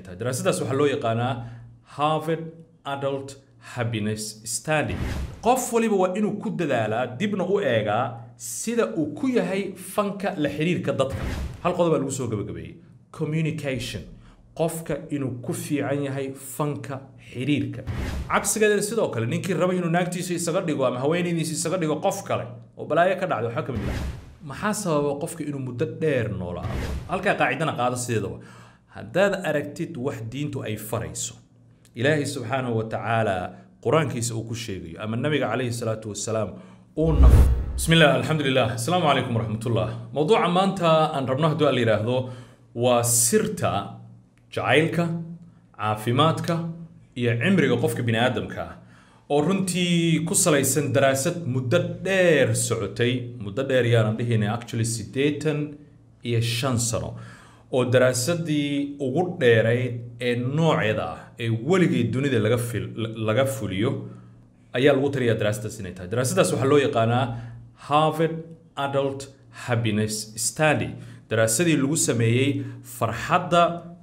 tahay daraasadaas waxa loo yaqaanaa Harvard Adult Happiness Study qof waliba waa inuu ku dadaalaa dibna u eegaa sida uu ku yahay fanka la xiriirka dadka hal qodob lagu soo gabagabeeyay communication qofka inuu ku fiican yahay fanka xiriirka cagsigeeda sidoo kale ninkii raba inuu naagtiisa isaga dhigo ama haweenaydiisa isaga dhigo qof kale oo balaayo ka dhacdo waxa kamid ah maxaa sababa qofka inuu muddo dheer noolaado halka qaacidana qaado sideedaba haddaad aragtid wax diintu ay farayso ilaahay subxaanahu wa tacaala quraankiisa uu ku sheegayo ama nabiga calayhi salaatu wasalaam uu naf bismillah alxamdulillah assalaamu calaykum waraxmatullah mawduuca maanta aan rabno hadduu la yiraahdo waa sirta jacaylka caafimaadka iyo cimriga qofka bini aadamka oo runtii ku salaysan daraasad muddo dheer socotay muddo dheer yaan dhihinay actually 85 sano oo daraasadii ugu dheerayd ee nooceeda ah ee waligii dunida laga fuliyo ayaa lagu taliyaa daraasadaas inay tahay daraasadaas waxa loo yaqaanaa Harvard Adult Happiness Study daraasadii lagu sameeyay farxadda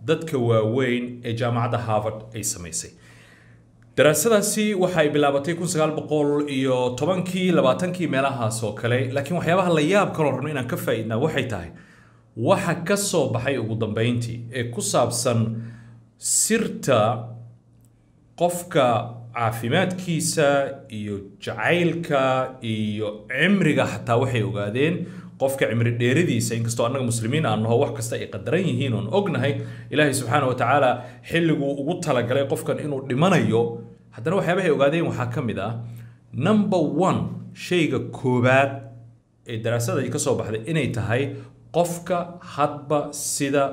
dadka waaweyn ee jaamacadda Harvard ay sameysay daraasadaasi waxay bilaabatay 1910kii 20kii meelahaas oo kale laakiin waxyaabaha la yaab kale oo inaan ka faa'iidnaa waxay tahay waxa ka soo baxay ugu dambeyntii ee ku saabsan sirta qofka caafimaadkiisa iyo jacaylka iyo cimriga xataa waxay ogaadeen qofka cimri dheeridiisa inkastoo annaga muslimiin aan nahay wax kasta ay qadaran yihiin oo ognahay ilaahay subxaanahu wa tacaala xilligu ugu talagalay qofkan inuu dhimanayo haddana waxyaabaha ay ogaadeen waxaa ka mid ah number 1 shayga koobaad ee daraasada ay ka soo baxday inay tahay qofka hadba sida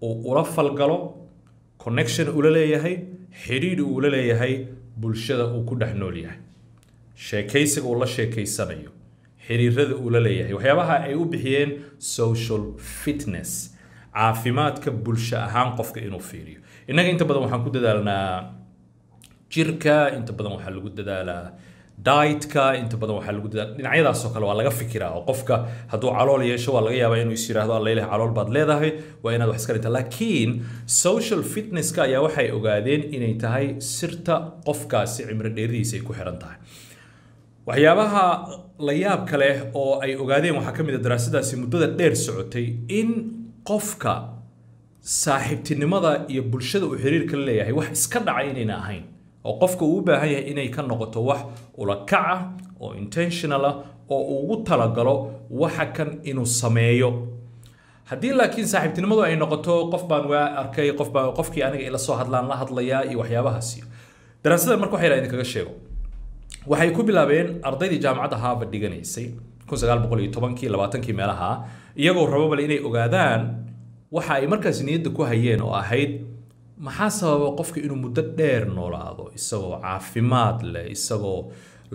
uu ula falgalo connection ula leeyahay xiriir uu ula leeyahay bulshada uu ku dhex nool yahay sheekaysiga uu la sheekaysanayo xiriirada uu la leeyahay waxyaabaha ay u bixiyeen social fitness caafimaadka bulsho ahaan qofka inuu fiiriyo inaga inta badan waxaan ku dadaalnaa jirka inta badan waxa lagu dadaalaa diet-ka inta badan waxa lagu dadaalaa dhinacyadaas oo kale waa laga fikiraa oo qofka hadduu calool yeesho waa laga yaabaa inuu is yiraahdo alla ilaahay calool baad leedahay waa inaad wax iska dhinta laakiin social fitness-ka ayaa waxay ogaadeen inay tahay sirta qofkaasi cimri dheeridiisa ay ku xiran tahay waxyaabaha la yaab kale oo ay ogaadeen waxa kamid ah daraasadaasi muddada dheer socotay in qofka saaxiibtinimada iyo bulshada uu xiriirka la leeyahay wax iska dhacay inayna ahayn oo qofka uu u baahan yahay inay ka noqoto wax ula kac ah oo intentional ah oo uu ugu talagalo waxa kan inuu sameeyo haddii laakiin saaxiibtinimadu ay noqoto qof baan waa arkay qofkii aniga ila soo hadlaan la hadlayaa iyo waxyaabahaasi daraasada marka waxay idin kaga sheego waxay ku bilaabeen ardaydii jaamacadda Harvard dhiganaysay 1910kii 20kii meelaha iyagoo rababa inay ogaadaan waxa ay markaas niyadda ku hayeen oo ahayd maxaa sababa qofka inuu muddo dheer noolaado isagoo caafimaad leh isagoo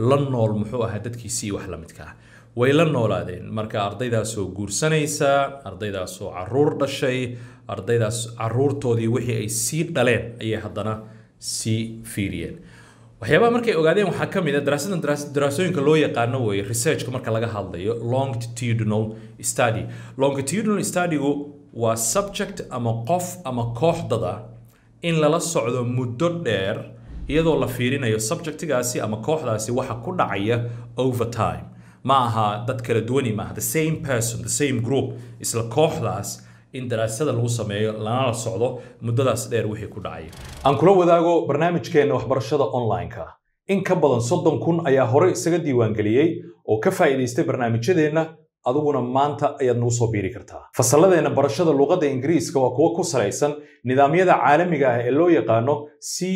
la nool muxuu ahaa dadkiisii wax la midka ah way la noolaadeen marka ardaydaas oo guursanaysa ardaydaas oo caruur dhashay ardaydaas caruurtoodii wixii ay sii dhaleen ayay haddana sii fiiriyeen waxyaabaha markay ogaadeen waxaa ka mid ah daraasooyinka loo yaqaano way researchka marka laga hadlayo longitudinal study longitudinal studygu waa subject ama qof ama kooxdada in lala socdo muddo dheer iyadoo la fiirinayo subjectigaasi ama kooxdaasi waxa ku dhacaya over time ma aha dad kala duwani ma aha the same person the same group isla kooxdaas in daraasada lagu sameeyo lana socdo muddadaas dheer wixii ku dhacay aan kula wadaago barnaamijkeena waxbarashada online-ka in ka badan 30,000 ayaa hore isaga diiwaan galiyay oo ka faa'iideystay barnaamijyadeena aduguna maanta ayaad nagu soo biiri kartaa fasalladeena barashada luqadda ingiriiska waa kuwa ku salaysan nidaamyada caalamiga ah ee loo yaqaano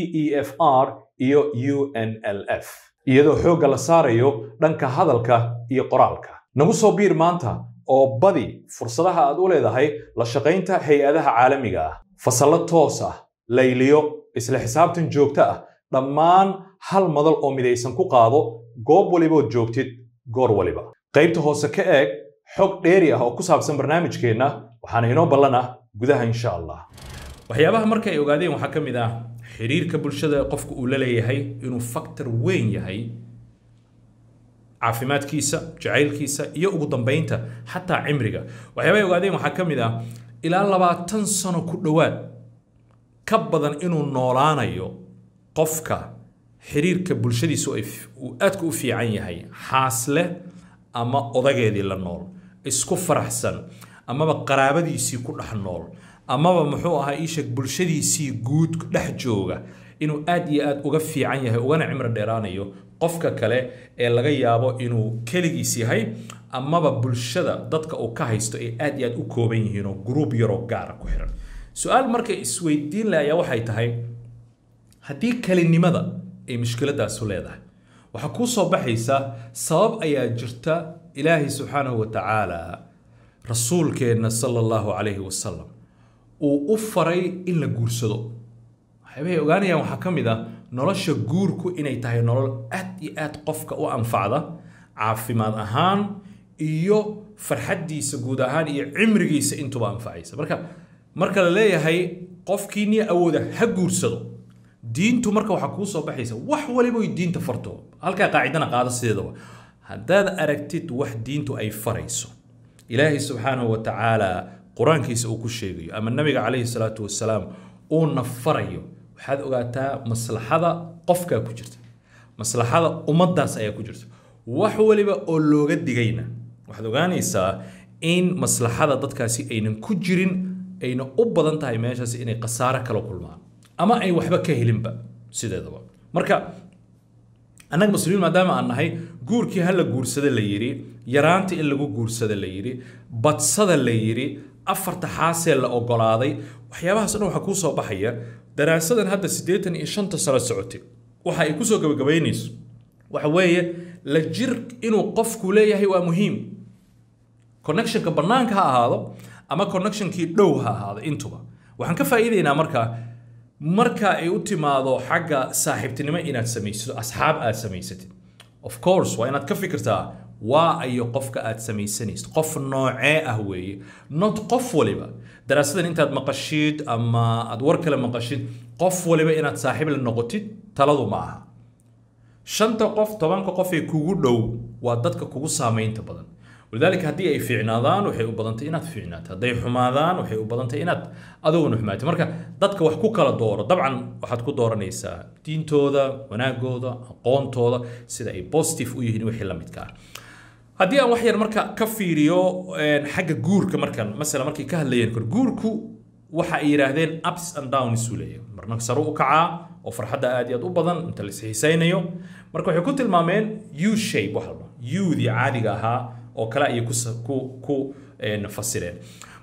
CEFR iyo UNLF iyadoo xoogga la saarayo dhanka hadalka iyo qoraalka nagu soo biir maanta oo badi fursadaha aad u leedahay la shaqaynta hay'adaha caalamiga ah fasallo toos ah layliyo isla xisaabtan joogto ah dhammaan hal madal oo midaysan ku qaado goob waliba oo joogtid goor waliba qaybta hoose ka eeg xog dheeri ah oo ku saabsan barnaamijkeena waxaana inoo ballan ah gudaha insha Allah waxyaabaha marka ay ogaadeen waxa ka mid ah xiriirka bulshada qofku uu la leeyahay inuu factor weyn yahay caafimaadkiisa jacaylkiisa iyo ugu dambeynta xataa cimriga waxyaabaha ay ogaadeen waxa ka mid ah ilaa 20 sano ku dhawaad كبدن إنه نولانيو قفك حريرك بلشدي سو أدكو في عيني هاي حاصلة أما أضاقيدي للنول اسكو فرحسن أما بقرابة دي سي كل حنول أما بمحوها إيشك بلشدي سي جود لحجوغا إنه آد أغفي عنيه وأنا عمر ديرانيو قفك كله laga yaabo inuu kaligiis yahay ama bulshada dadka uu ka haysto ee aad u kooban yihiin oo group yaro gaar ah ku xiran su'aal markay isweydiin laaya waxay tahay hadii kalinimada ay mushkiladaas u leedahay waxa ku soo baxaysa sabab ayaa jirta ilaahi subhanahu wa ta'ala rasuulkeena sallallahu alayhi wa sallam uu u faray in la guursado waxay ogaanayaan waxa kamid ah nolosha guurku inay tahay nolol aad qofka u anfacda caafimaad ahaan iyo farxadiisa guud ahaan iyo cimrigiisa intuba anfacaysa marka la leeyahay qofkiini awooda ha guursado diintu marka waxa ku soo baxaysa wax waliba ay diinta farto halka qaacidana qaado sideedaba haddaad aragtid wax diintu ay farayso ilaahi subhanahu wa ta'ala quraankiisa uu ku sheegayo ama nabiga kaleey salaatu wasalaam uu nafarayo waxaad ogaataa maslaxada qofka ku jirta maslaxada ummadaas ayaa ku jirta wax waliba oo looga digayna waxaad ogaanaysaa in maslaxada dadkaasi aynan ku jirin ayna u badan tahay meeshaas inay qasaaro kala kulmaan ama ay waxba ka helinba sideedaba marka anaga muslimiin maadaama aan nahay guurkii hal la guursada la yiri yaraanta in lagu guursada la yiri badsada la yiri afarta xaasee la ogolaaday waxyaabahaas waxa ku soo baxaya daraasadan hadda 85 sano socotay waxa ay ku soo gabagabeynayso waxa weeye la jir inuu qofku leeyahay waa muhiim connectionka banaanka ha ahaado ama connectionkii dhow ha ahaado intuba waxaan ka faa'iideynaa marka ay u timaado xagga saaxiibtinimo inaad samayso asxaab aad samaysatid of course waa inaad ka fikirtaa waa ayo qofka aad samaysanaysid qof noocee ah weeye not qof waliba daraasadan intaad maqashid ama aad war kale maqashid qof waliba inaad saaxiib la noqotid taladu ma aha shanta qof tobanka qof ee kugu dhow waa dadka kugu saameynta badan ولذلك هدي أي فعنادان وحي وبدنتي إنات فعنات هدي حمادان وحي وبدنتي إنات أدو نحماتي مركا دتك وحكو كلا دورة طبعا واحد كو دورة نيسا دين تودا وناقودا قون تودا سيدا أي بوستيف ويهن وحي لمتكار هدي أن وحير مركا كفيريو حاجة جورك مركا مثلا مركا كهلين كور جوركو waxa ay yiraahdeen ups and downs suuleeyo marna saro u kaca oo farxada aad iyo aad u badan inta la xiisaynayo marka waxay ku tilmaameen u shape waxa u di caadiga ahaa oo kala ay ku nafasireen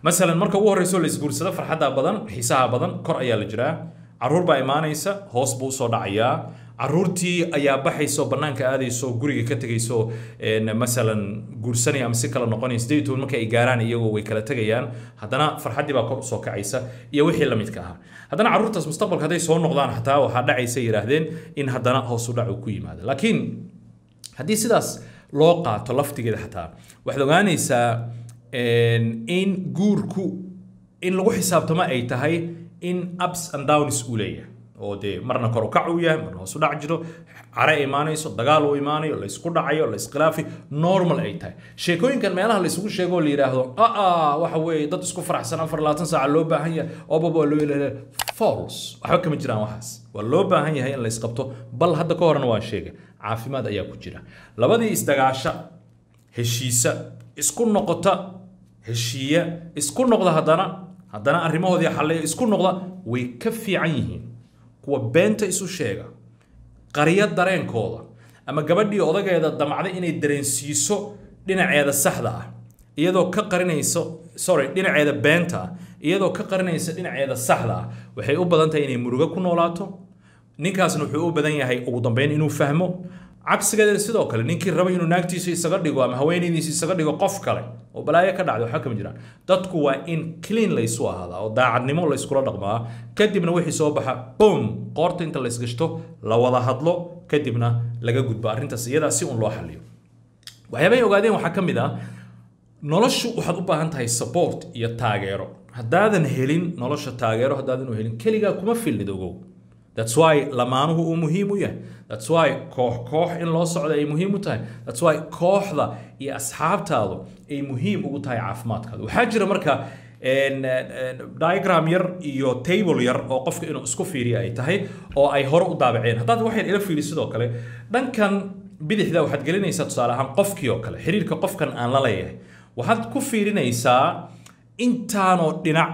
مثلا marka ugu horeyso la isguursado farxada badan xiisaha badan kor ayaa la jiraa caruur baa imaanaysa hoos buu soo dhacayaa caruurtii ayaa baxayso banaanka aadayso guriga ka tagayso مثلا guursanaya ama si kala noqonaysa deeto marka ay gaaraan iyagoo way kala tagayaan hadana farxadii baa kor soo kacaysa iyo wixii la midka ah hadana caruurtaas mustaqbalka haday soo noqdaan xataa waxa dhacaysa yiraahdeen in hadana hoos u dhaco ku yimaado laakiin hadii sidaas loo qaato laftigeeda xataa waxaad ogaanaysaa in guurku in lagu xisaabtamo ay tahay in ups and downs uu leeyahay oo de marna kor u kac u yahay marna hoos u dhac jiro cara imaanayso dagaal uu imaanayo la isku dhacayo la iskhilaafi normal ay tahay sheekooyinkan meelaha la isugu sheego la yiraahdo waxa weeye dad isku faraxsan 24 saac loo baahan yahay oo baba loo ilaalinayo false waxa kama jiraan waxaas waa loo baahan yahay in la isqabto bal hadda ka horna waa sheegay caafimaad ayaa ku jira labadii isdagaasha heshiisa isku noqota heshiiya isku noqda hadana arrimahoodii xalay isku noqda way ka fiican yihiin kuwa beenta isu sheega qariya dareenkooda ama gabadhii odageeda damacday inay dareensiiso dhinaceeda saxda ah iyadoo ka qarinayso dhinaceeda beenta iyadoo ka qarinaysa dhinaceeda saxda ah waxay u badan tahay inay murugo ku noolaato ninkaasna wuxuu u badan yahay ugu dambeyn inuu fahmo cagsigeeda sidoo kale ninkii raba inuu naagtiisa isaga dhigo ama haweenaydiisa isaga dhigo qof kale oo balaayo ka dhacdo waxa kama jiraan dadku waa in clean la isu ahaada oo daacadnimo la isku dhaqmaa kadibna wixii soo baxa boom qoorta inta la isgashto la wada hadlo kadibna laga gudbo arrintaas iyada si un loo xaliyo waxyaabay ogaadeen waxa kamid ah noloshu waxaad u baahan tahay support iyo taageero haddaadan helin nolosha taageero haddaadan u helin kaliya kuma filid ogow that's why lamaanuhu uu muhiim u yahay that's why koox in loo socdo ay muhiim u tahay that's why kooxda iyo asxaabtaadu ay muhiim ugu tahay caafimaadkaada waxa jira marka diagram yar iyo table yar oo qofka inuu isku fiiriyo ay tahay oo ay hore u daabaceen haddaad waxay ila fiiri sidoo kale dhankan bidixda waxaad gelinaysaa tusaale ahaan qofkii oo kale xiriirka qofkan aan la leeyahay waxaad ku fiirinaysaa intaanoo dhinac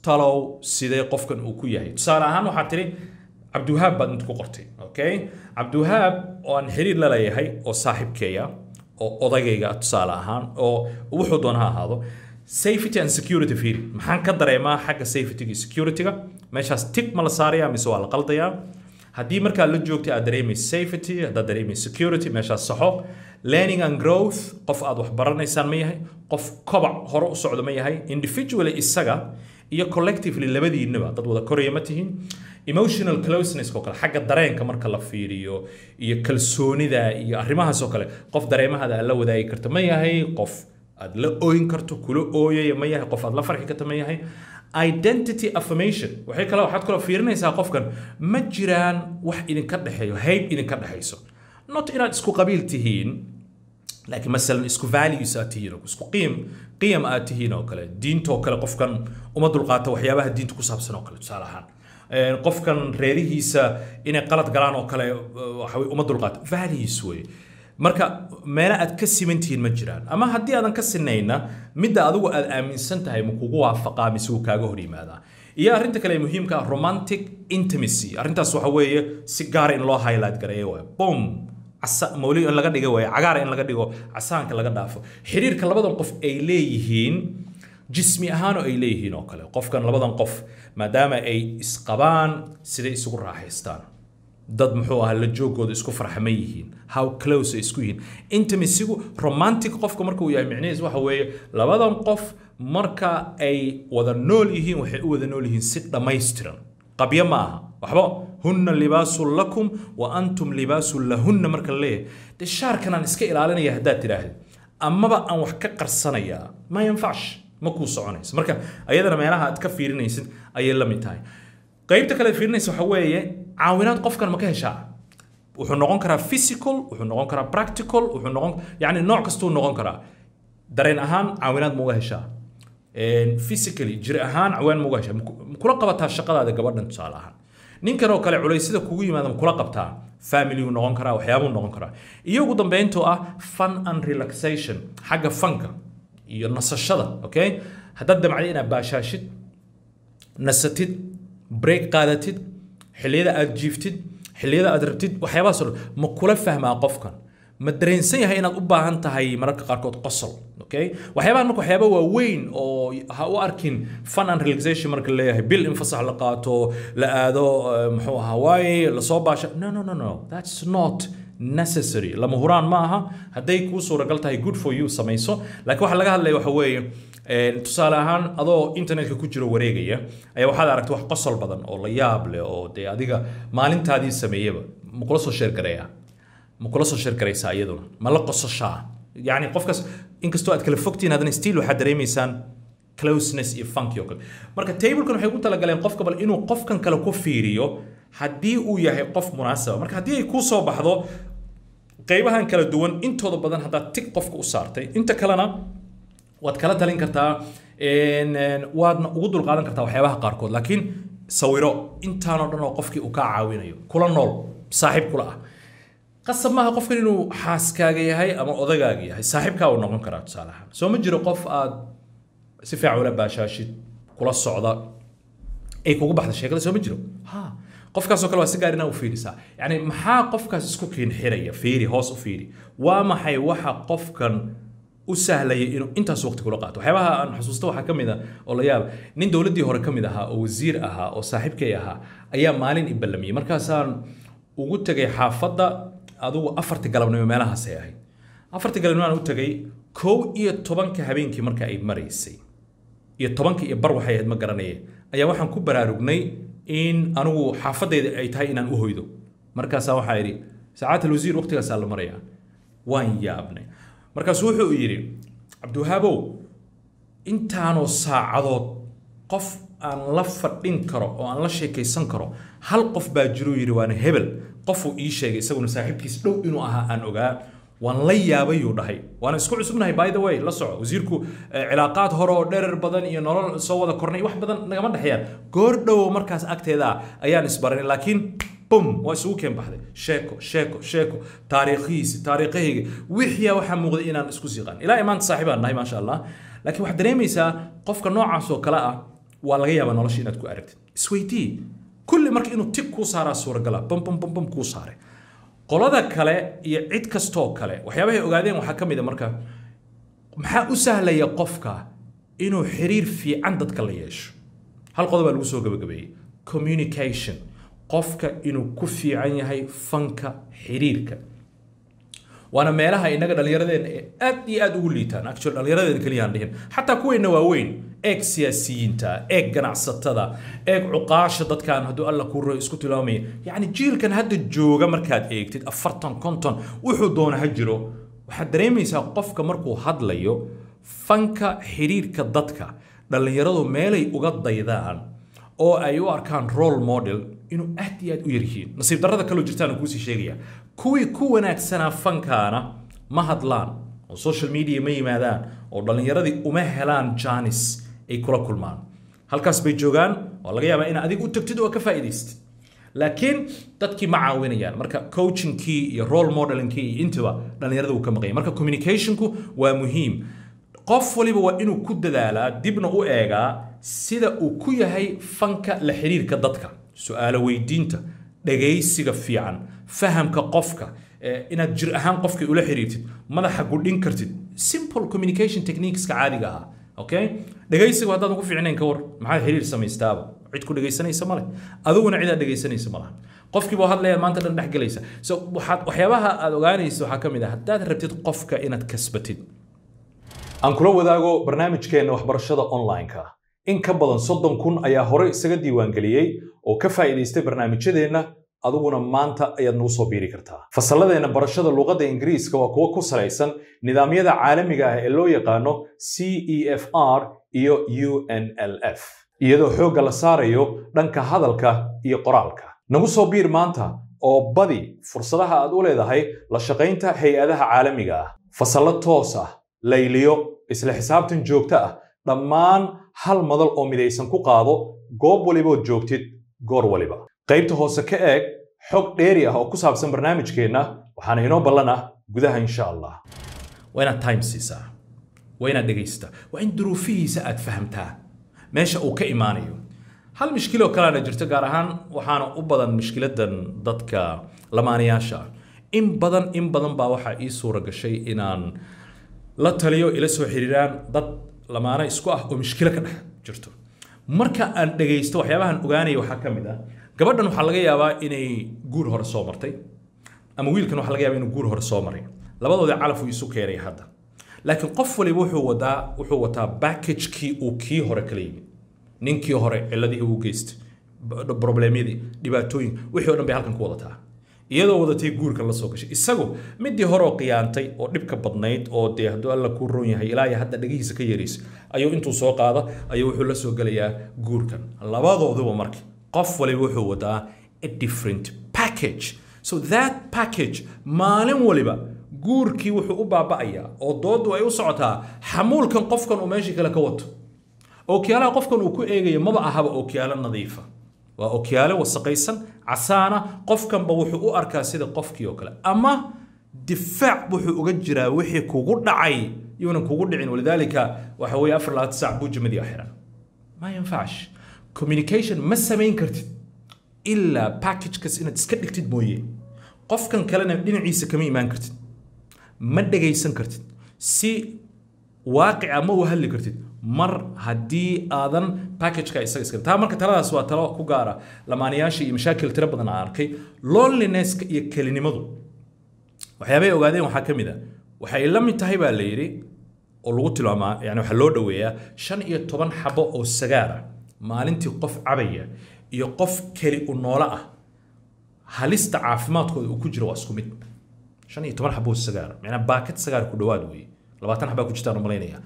talow sidee qofkan uu ku yahay tusaale ahaan waxaad tiri cabdiwahaab baad inta ku qortay okay cabdiwahaab oo aan xiriir la leeyahay oo saaxiibkeeya oo odagayga tusaale ahaan oo wuxuu doona ha ahaado safety and security field maxaan ka dareemaa xagga safety iyo security-ga meeshaas tig ma la saarayaa mise waa la qaldayaa haddii markaa la joogtay aad dareemayso safety haddaad dareemayso security meeshaas saxo learning and growth qof aad wax baranaysaan ma yahay qof kobac hore u socdo ma yahay individually isaga iyo collectively labadiinaba dad wada koraya ma tihiin emotional closeness oo kale xagga dareenka marka la fiiriyo iyo kalsoonida iyo arrimahaas oo kale qof dareemahada aad la wadaagi karto ma yahay qof aad la ooyin karto kula ooyaya ma yahay qof aad la farxi karto ma yahay identity affirmation waxaad kala fiirinaysaa qofkan ma jiraan wax idinka dhexeeyo hayb idinka dhexayso not inaad isku qabiil tihiin laakiin masalan isku values aad tihiin isku qiyam aad tihiin oo kale diinta oo kale qofkan uma dulqaata waxyaabaha diinta ku saabsan oo kale tusaale ahaan qofkan reerihiisa inay qalad galaan oo kale waxa uma dulqaata values way marka meela aad ka simantihiin ma jiraan ama haddii aadan ka sinayna midda adigu aad aaminsan tahay ma kugu waafaqaa mise uu kaaga hor yimaadaa iyo arrinta kale muhiimka ah romantic intimacy arrintaas waxa weeye si gaar in loo highlight gareeyo waay boom mawli in laga dhigo waay cagaar in laga dhigo casaanka laga dhaafo xiriirka labadan qof ay leeyihiin jismi ahaan oo ay leeyihiin oo kale qofkan labadan qof maadaama ay isqabaan siday isugu raaxaystaan dad muxuu ahaa la joogooda isku farxama yihiin how close ay isku yihiin intimacy-gu romantic qofka marka uu yahay micnihiis waxa weeye labadan qof marka ay wada nool yihiin waxay u wada nool yihiin si dhammaystiran qabyo ma aha waxba hunna libaasun lakum wa antum libaasun lahunna marka la leeyahay dee shaarkan aan iska ilaalinaya haddaad tidhaahdo amaba aan wax ka qarsanayaa ma yanfacsh ma kuu soconayso marka ayadana meelaha aad ka fiirinaysid ayay la mid tahay qaybta kale fiirinaysa waxa weeye caawinaad qofkan ma ka heshaa wuxuu noqon karaa physical wuxuu noqon karaa practical wuxuu noqon yani nooc kastuu noqon karaa dareen ahaan caawinaad ma uga heshaa physically jir ahaan caawin ma uga heshaa kula qabataa shaqadaada gabadhan tusaale ahaan ninkan oo kale culaysida kugu yimaada ma kula qabtaa family uu noqon karaa waxyaabuu noqon karaa iyo ugu dambeyntu ah fun and relaxation xagga fanka iyo nasashada okay haddaad damcday inaad baashaashid nasatid break qaadatid xilliyada aad jiiftid xilliyada aad rabtid waxyaabahaas oo ma kula fahmaa qofkan ma dareensan yahay inaad u baahan tahay mararka qaarkood qosol okay waxyaabahan marka waxyaaba waaweyn oo ha u arkin fun and relaxation marka la leeyahay bil in fasax la qaato la aado muxuu ahaa waaye la soo baasha no that's not necessary lama huraan ma aha hadday kuu suuragal tahay good for you samayso laakiin waxa laga hadlaya waxa weeye tusaale ahaan adoo internetka ku jiro wareegaya ayaa waxaad aragtay wax qosol badan oo la yaab leh oo dee adiga maalintaadii sameeyaba ma kula soo sheer gareeyaa ma kula soo sheer garaysaa iyaduna ma la qososhaa yani qofkaas inkastoo aad kala fogtiin haddana still waxaad dareemaysaan closeness iyo funky oo kale marka tablekan waxay ku talagaleen qofka bal inuu qofkan kale ku fiiriyo haddii uu yahay qof munaasaba marka haddii ay kuu soo baxdo qaybahan kala duwan intooda badan haddaad tig qofka u saartay inta kalena waad kala talin kartaa waadna ugu dulqaadan kartaa waxyaabaha qaarkood laakiin sawiro intaanoo dhan oo qofkii uu kaa caawinayo kula nool saaxiib kula ah qasab maaha qofkan inuu xaaskaaga yahay ama odagaaga yahay saaxiibkaa uu noqon karaa tusaale ahaan soo ma jiro qof aad si fiican ula baashaashid kula socda ay kugu baxda sheekada soo ma jiro qofkaas oo kale waa si gaar inaa u fiirisaa yani maxaa qofkaas isku kiin xiraya fiiri hoos u fiiri waa maxay waxa qofkan u sahlaya inuu intaas waqti kula qaato waxyaabaha aan xusuusto waxaa ka mid ah oo la yaab nin dowladdii hore ka mid ahaa oo wasiir ahaa oo saaxiibkay ahaa ayaa maalin i ballamiyey markaasaan ugu tegay xaafadda adugu 4 galabnimo meelahaas ay ahayd 4 galabnimo aan u tegay 11 habeenkii marka ay maraysay iyo 10 iyo bar waxay ahayd ma garanayay ayaa waxaan ku baraarugnay in anigu xaafadayda ay tahay inaan u hoydo markaasaa waxaa yidhi saacad alwasiir waqtigaasaa la marayaa waan yaabnay markaasuu wuxuu yidhi cabdiwahaabow intaanoo saacadood qof aan la fadhin karo oo aan la sheekaysan karo hal qof baa jiruu yidhi waana hebel qofuu ii sheegay isaguna saaxiibkiis dhow inuu ahaa aan ogaa وان لا يابيو دحي وانا اسكو عسبنahay by the way la soco wasiirku cilaaqaad hore oo dherer badan iyo nolol soo wada kornay wax badan nagama dhaxayaan goor dhow markaas agteeda ayaan isbaranay laakiin bum waa isugu keen baxday sheeko taariikhiga wixii waxa muuqday inaan isku siiqan ilaa imaan saaxiibaan nahay ma sha Allah laakiin wax dareemaysa qofka noocaas oo kala ah waa laga yaabaa nolosha inaad ku aragtid isweydii kulli marka inuu tip ku saara suuragal bum ku saaray qolada kale iyo cid kasto kale waxyaabaha ay ogaadeen waxa kamid ah marka maxaa u sahlaya qofka inuu xiriir fiican dadka la yeesho hal qodob lagu soo gabagabeeyay communication qofka inuu ku fiican yahay fanka xiriirka وانا meelaha inaga dhalinyaradeena aad ugu liitaan actually dhalinyaradeena kaliya aan dhihin hatta kuweena waaweyn eeg siyaasiyiinta eeg ganacsatada eeg cuqaasha dadkan haduu alla ku roo isku tilaamay yani jiilkan hadda jooga markaad eegtid 40 konton wuxuu doona ha jiro waxa dareemaysaa qofka markuu hadlayo fanka xiriirka dadka dhalinyaradu meelay uga daydaan oo ay u arkaan role model inuu aad u yaryihiin nasiib darrada kale jirtaan ku sii sheegaya kuwii ku wanaagsana fankaana ma hadlaan oo social media ma yimaadaan oo dhalinyaradii uma helaan janis ay kula kulmaan halkaas bay joogaan oo laga yaabaa in adigu u tagtid oo ka faa'iideystid laakiin dadkii ma caawinayaan marka coachingkii iyo role modelingkii intaba dhalinyarada uu ka maqan marka communicationku waa muhiim qof waliba waa inuu ku dadaalaa dibna u eegaa sida uu ku yahay fanka la xiriirka dadka su'aalo weydiinta dhageysiga fiican fahamka qofka inaad jir ahaan qofka ula xiriirtid madaxa gudhin kartid simple communication techniques ka caadiga ah okay dhageysiga haddaad ugu fiicnayn ka war maxaa xiriir samaystaaba cid ku dhageysanaysa male adiguna cid aad dhageysanaysa malaha qofkii boo hadlaya maanta dhan dhex galaysa so waxyaabaha aad ogaanayso waxa kamid ah haddaad rabtid qofka inaad kasbatid aan kula wadaago barnaamijkeena waxbarashada online-ka in ka badan 30,000 ayaa hore isaga diiwaan galiyay oo ka faa'iideystay barnaamijyadeena aduguna maanta ayaad nagu soo biiri kartaa fasalladeena barashada luqadda Ingiriiska waa kuwa ku salaysan nidaamyada caalamiga ah ee loo yaqaano CEFR iyo UNLF iyadoo xoogga la saarayo dhanka hadalka iyo qoraalka nagu soo biir maanta oo badi fursadaha aad u leedahay la shaqaynta hay'adaha caalamiga ah fasalla toos ah layliyo isla xisaabtan joogto ah dhammaan hal madal oo midaysan ku qaado goob waliba joogtid goor waliba qaybta hoose ka eeg xog dheeri ah oo ku saabsan barnaamijkeena waxaana inoo ballana gudaha insha Allah wayna time siisa wayna dhageysta waa in duruufihiisa aad fahamtaa meesha uu ka imaanayo hal mushkilo kale jirta gaar ahaan waxaana u badan mushkiladan dadka lamaanayaasha in badan baa waxa ii suura gashay inaan la taliyo ila soo xiriiraan dad lamaana isku ah oo mushkilo ka dhex jirto marka aan dhageysto waxyaabahan ogaanay waxa kamid ah gabadhan waxa laga yaabaa inay guur hore soo martay ama wiilkan waxa laga yaabaa inuu guur hore soo maray labadooda calaf uu isu keenay hadda laakiin qof waliba wuxuu wataa package-kii uu kii hore kala yimid ninkii hore ciladii uu geystay problemyadii dhibaatooyin wixii oo dhan bay halkan ku wadataa iyadoo wadatay guurka la soo gashay isagu midii hore oo qiyaantay oo dhibka badnayd oo dee haduu alla ku roon yahay ilaa hadda dhagihiisa ka yareysay ayuu intuu soo qaada ayuu wuxuu la soo galayaa guurkan labadooduba markii qof waliba wuxuu wadaa a different package so that package maalin waliba guurkii wuxuu u baaba'ayaa oo doodu ay u socotaa xamuulkan qofkan uu meeshii kale ka wato ookiyaalaha qofkan uu ku eegayo maba ahaba ookiyaalo nadiifa waa ookiyaalo wasaqaysan casaana qofkanba wuxuu u arkaa sida qofkii oo kale ama difaac wuxuu uga jiraa wixii kugu dhacay yuunan kugu dhicin walidaalika waxa weeye 4 saac buu jimadi xiran ma yanfaash communication ma samayn kartid illa package-kas inaad iska dhigtid mooyee qofkan kalena dhinaciisa kama imaan kartid ma dhageysan kartid si waaqic ama u hadli kartid mar haddii aadan package-ka isaga iska taa marka taladaas waa talo ku gaara lamaanayaasha iyo mashaakil tiro badan aan arkay loneliness-ka iyo kelinimadu waxyaabay ogaadeen waxaa kamid ah waxay la mid tahay baa la yiri oo lagu tilmaamaa yani waxa loo dhaweeyaa 15 xabo oo sagaara maalintii qof cabaya iyo qof kali u noola ah halista caafimaadkooda uu ku jiro waa isku mid 15 xabo sagaara macna baakad sagaar ku dhawaad weey 20 xabo ku jirtaan umaleynaya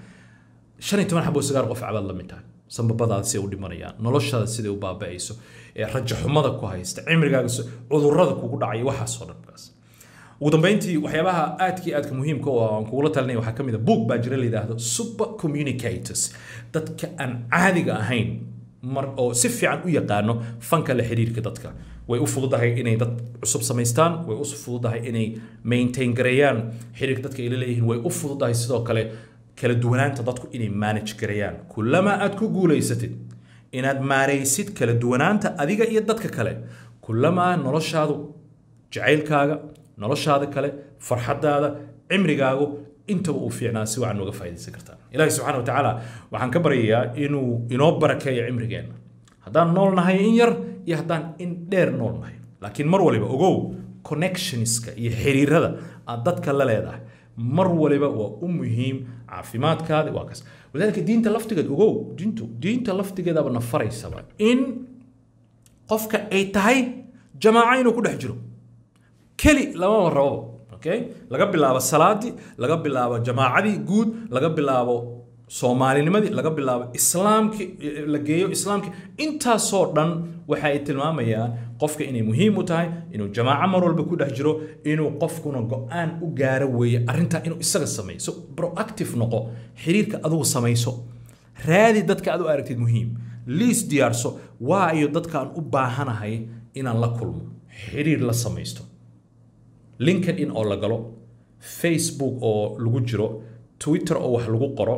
15 xabo sagaar qof cabad la mid tahay sanbabadaada si u dhimanayaan noloshaada sida u baaba'ayso ee rajo xumada ku haysta cimrigaaga cudurrada kugu dhacay waxa soo dhanbaas ودنبينتي وحيابها آدك مهم كوا كولا تلني وحكمي ذا book باجري هذا super communicators dadka aan caadiga ahayn mar oo si fiican u yaqaano fanka la xiriirka dadka way u fududahay inay dad cusub samaystaan way u fududahay inay maintain gareeyaan xiriirka dadka ay leeyihiin way u fududahay sidoo kale kala duwanaanta dadku inay manage gareeyaan kullama aad ku guuleysatid inaad maareysid kala duwanaanta adiga iyo dadka kale kullama noloshaadu jacaylkaaga noloshaada kale farxadaada cimrigaagu intaba uu fiicnaa si wacan uga faa'iideysan kartaa ilaahay subxaanahu wa tacaala waxaan ka baryayaa inuu inoo barakeeyo cimrigeena haddaan nool nahay in yar iyo haddaan in dheer nool nahay laakiin mar waliba ogow connectionska iyo xiriirada aad dadka la leedahay mar waliba waa u muhiim caafimaadkaada waa kas walaalka diinta laftigeed ogow diinta laftigeedaba nafaraysaba in qofka ay tahay jamaaca inuu ku dhex jiro keli lama rabo okay laga bilaabo salaadi laga bilaabo jamaacadi guud laga bilaabo Soomaalinimadii laga bilaabo islaamki la geeyo islaamki inta soo dhan waxa ay tilmaamayaan qofka inay muhiim u tahay inuu jamaaca mar walba ku dhex jiro inuu qofkuna go'aan u gaaro weeye arinta inuu isaga sameeyo proactive noqo xiriirka adigu sameeyso raadi dadka aad u aragtid muhiim list diyaarso waa iyo dadka aan u baahanahay inaan la kulmo xiriir la sameeysto LinkedIn oo la galo Facebook oo lagu jiro Twitter oo wax lagu qoro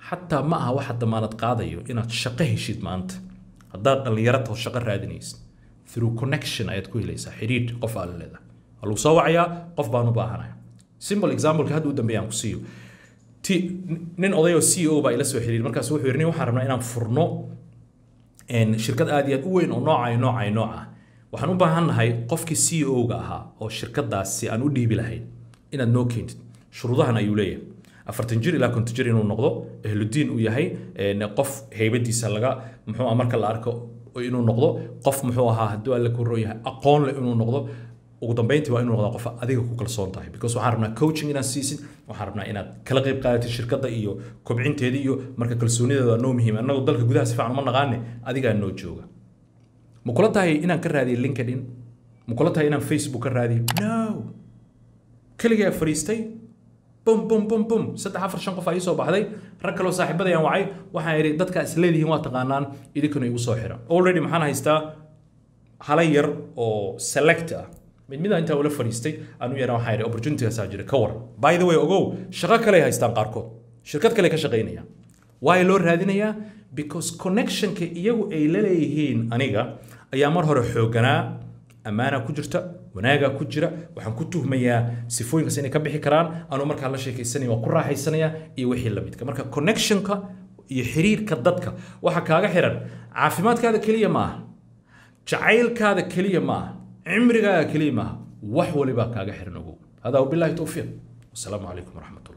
hatta ma aha wax damaanad qaadayo inaad shaqo heshid maanta haddaad dhalinyarada shaqo raadinaysid through connection ayaad ku helaysaa xiriir qof aan leedahay lagu soo wacayaa qof baan u baahanahay simple example ka haduu dambeeyaan ku siiyo nin odayo CEO baa ila soo xiriir markaas wuxuu yiri waxaan rabnaa inaan furno shirkad aad iyo aad u weyn oo nooca waxaan u baahanahay qofkii CEO ga ahaa oo shirkadaasi aan u dhiibi lahayn inaad noo keentid shuruudahan ayuu leeyahay 40 jir ilaa 50 jir inuu noqdo ehludiin uu yahay qof heybadiisa laga muxuu marka la arko inuu noqdo qof muxuu ahaa haduu alla ku rooyahay aqoon leh inuu noqdo ugu dambeyntii waa inuu noqdo qof adiga ku kalsoon tahay because waxaan rabnaa coaching inaad siisid waxaan rabnaa inaad kala qayb qaadatid shirkadda iyo kobcinteeda iyo marka kalsoonideeda noo muhiim anagu dalka gudaha si fiican uma naqaan adiga noo jooga ma kula tahay inaan ka raadiyo LinkedIn ma kula tahay inaan Facebook ka raadiyo no kaliya fariistay bum saddex afar shan qof ay soo baxday rag kale oo saaxiibadayaan wacay waxaan yiri dadka isleedihiin waa taqaanaan idinkuna igu soo xira already maxaan haystaa halay yar oo select ah mid inta wala fariistay aanu yaraan waxaan yiri opportunity ka jira ka war by the way ogow shaqo kale ay haystaan qaarkood shirkad kale ka shaqeynaya way loo raadinayaa because connection ka iyagu ay leeyihiin aniga ayaa mar hore xooganaa amaana ku jirta wanaaga ku jira waxaan ku tuhmayaa sifooyinkaas inay ka bixi karaan aanu markaa la sheekaysanay waa ku raaxaysanaya iyo wixii la midka marka connectionka iyo xiriirka dadka waxa kaaga xiran caafimaadkaada kaliya ma aha jacaylkaada kaliya ma aha cimrigaaga kaliya ma aha wax waliba kaaga xiran ogow hada billahi tawfiiq wassalaamu calaykum waraxmatullahi